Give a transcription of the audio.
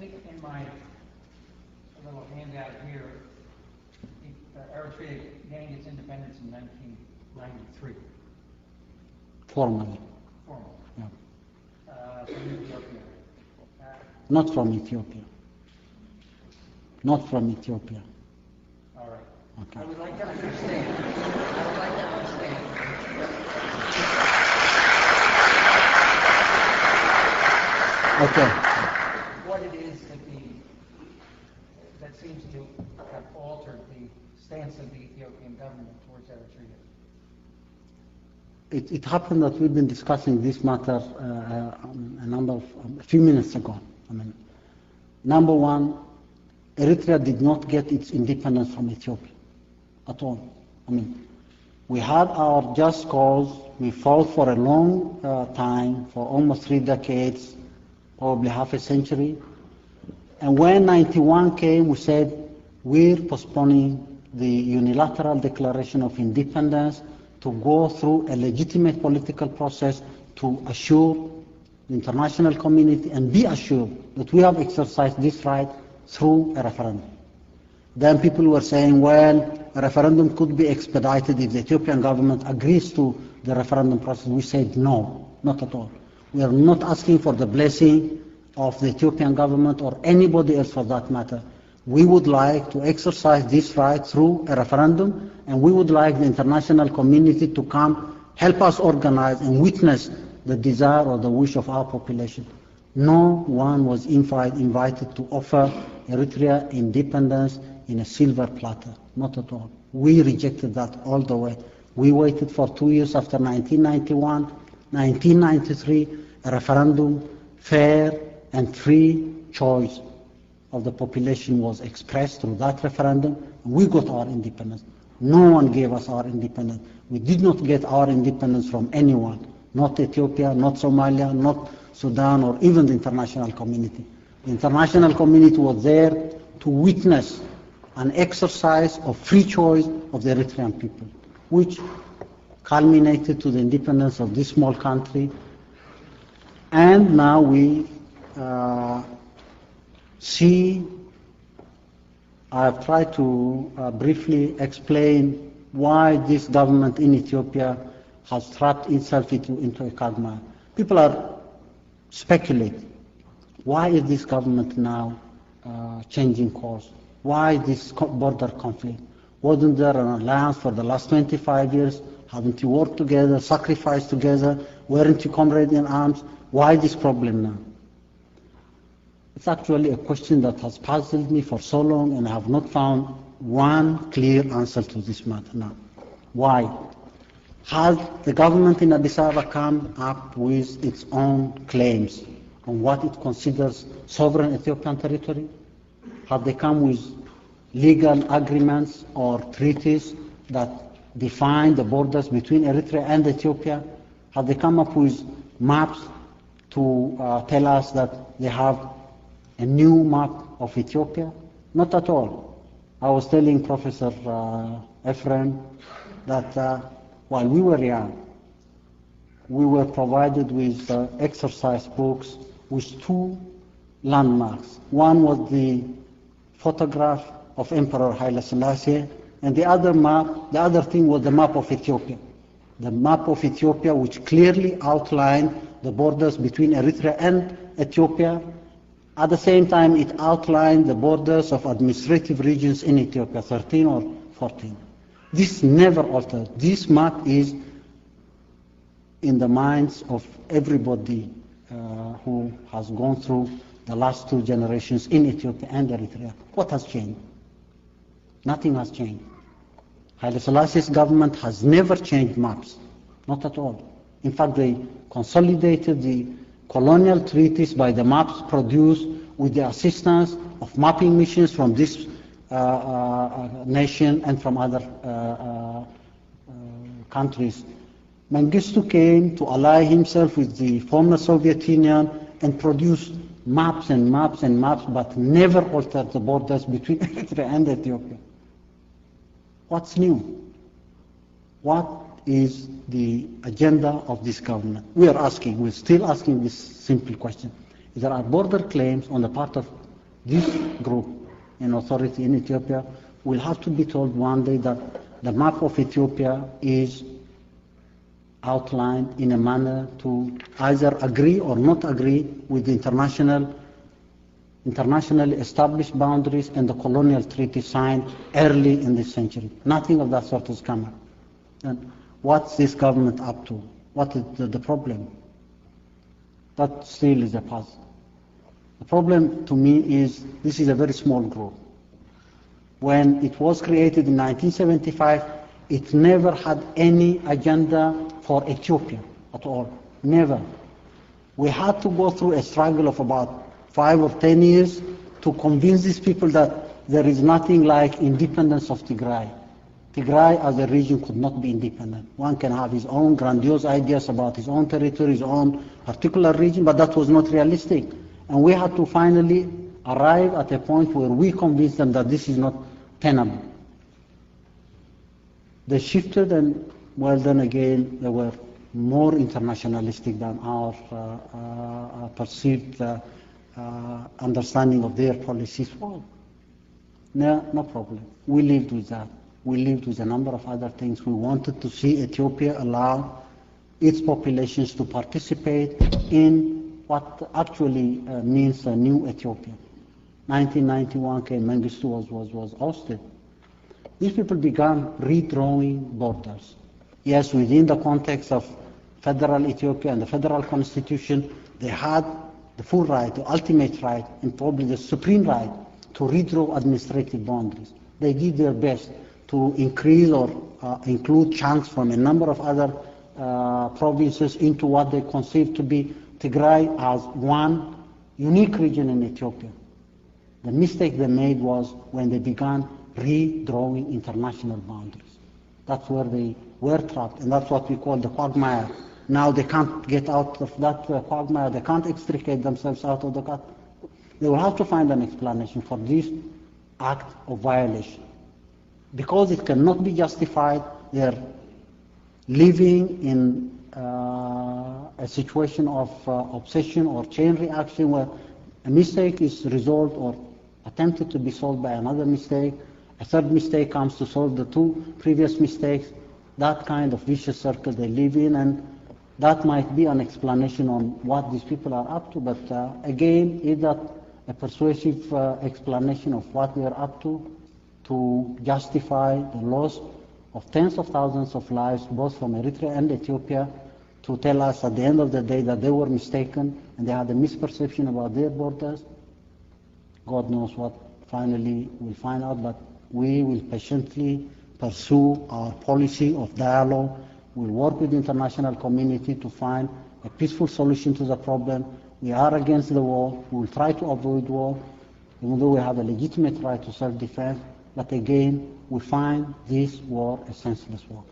think in my little handout here, Eritrea gained its independence in 1993. Formally. Formally. Yeah. From Ethiopia. Not from Ethiopia. Not from Ethiopia. All right. Okay. I would like to understand. I would like to understand. Okay. What it is that seems to have altered the stance of the Ethiopian government towards Eritrea. It happened that we've been discussing this matter a few minutes ago. I mean, number one, Eritrea did not get its independence from Ethiopia at all. I mean, we had our just cause. We fought for a long time, for almost 3 decades, probably half a century. And when 91 came, we said, we're postponing the unilateral declaration of independence to go through a legitimate political process to assure the international community and be assured that we have exercised this right through a referendum. Then people were saying, well, a referendum could be expedited if the Ethiopian government agrees to the referendum process. We said no, not at all. We are not asking for the blessing of the Ethiopian government or anybody else for that matter. We would like to exercise this right through a referendum, and we would like the international community to come help us organize and witness the desire or the wish of our population. No one was invited to offer Eritrea independence in a silver platter, not at all. We rejected that all the way. We waited for 2 years after 1991, 1993, a referendum, fair and free choice of the population was expressed through that referendum. We got our independence. No one gave us our independence. We did not get our independence from anyone, not Ethiopia, not Somalia, not Sudan, or even the international community. The international community was there to witness an exercise of free choice of the Eritrean people, which culminated to the independence of this small country. And now we see, I have tried to briefly explain why this government in Ethiopia has trapped itself into a quagmire. People are speculating, why is this government now changing course? Why this border conflict? Wasn't there an alliance for the last 25 years? Haven't you worked together, sacrificed together? Weren't you comrades in arms? Why this problem now? It's actually a question that has puzzled me for so long, and I have not found one clear answer to this matter now. Why? Has the government in Addis Ababa come up with its own claims on what it considers sovereign Ethiopian territory? Have they come with legal agreements or treaties that define the borders between Eritrea and Ethiopia? Have they come up with maps to tell us that they have a new map of Ethiopia? Not at all. I was telling Professor Ephraim that while we were young, we were provided with exercise books with 2 landmarks. One was the photograph of Emperor Haile Selassie, and the other thing was the map of Ethiopia. The map of Ethiopia, which clearly outlined the borders between Eritrea and Ethiopia. At the same time, it outlined the borders of administrative regions in Ethiopia, 13 or 14. This never altered. This map is in the minds of everybody who has gone through the last 2 generations in Ethiopia and Eritrea. What has changed? Nothing has changed. Haile Selassie's government has never changed maps, not at all. In fact, they consolidated the colonial treaties by the maps produced with the assistance of mapping missions from this nation and from other countries. Mengistu came to ally himself with the former Soviet Union and produced maps and maps and maps, but never altered the borders between Eritrea and Ethiopia. What's new? What is the agenda of this government? We're still asking this simple question. There are border claims on the part of this group in authority in Ethiopia will have to be told one day that the map of Ethiopia is outlined in a manner to either agree or not agree with the internationally established boundaries and the colonial treaty signed early in this century. Nothing of that sort has come up. And what's this government up to? What is the problem? That still is a puzzle. The problem to me is this is a very small group. When it was created in 1975, it never had any agenda for Ethiopia at all. Never. We had to go through a struggle of about 5 or 10 years to convince these people that there is nothing like independence of Tigray. Tigray as a region could not be independent. One can have his own grandiose ideas about his own territory, his own particular region, but that was not realistic. And we had to finally arrive at a point where we convinced them that this is not tenable. They shifted, and well, then again, they were more internationalistic than our perceived understanding of their policies. Well, no problem. We lived with that. We lived with a number of other things. We wanted to see Ethiopia allow its populations to participate in what actually means a new Ethiopia. 1991 came, Mengistu was ousted. These people began redrawing borders. Yes, within the context of federal Ethiopia and the federal constitution, they had the full right, the ultimate right, and probably the supreme right to redraw administrative boundaries. They did their best to increase or include chunks from a number of other provinces into what they conceived to be Tigray as one unique region in Ethiopia. The mistake they made was when they began redrawing international boundaries. That's where they were trapped, and that's what we call the quagmire. Now they can't get out of that quagmire, they can't extricate themselves out of the cut. They will have to find an explanation for this act of violation. Because it cannot be justified, they're living in a situation of obsession or chain reaction where a mistake is resolved or attempted to be solved by another mistake. A third mistake comes to solve the 2 previous mistakes. That kind of vicious circle they live in, and that might be an explanation on what these people are up to. But again, is that a persuasive explanation of what they are up to justify the loss of tens of thousands of lives, both from Eritrea and Ethiopia, to tell us at the end of the day that they were mistaken and they had a misperception about their borders? God knows what finally we'll find out, but we will patiently pursue our policy of dialogue. We'll work with the international community to find a peaceful solution to the problem. We are against the war. We will try to avoid war, even though we have a legitimate right to self-defense. But again, we find this war a senseless war.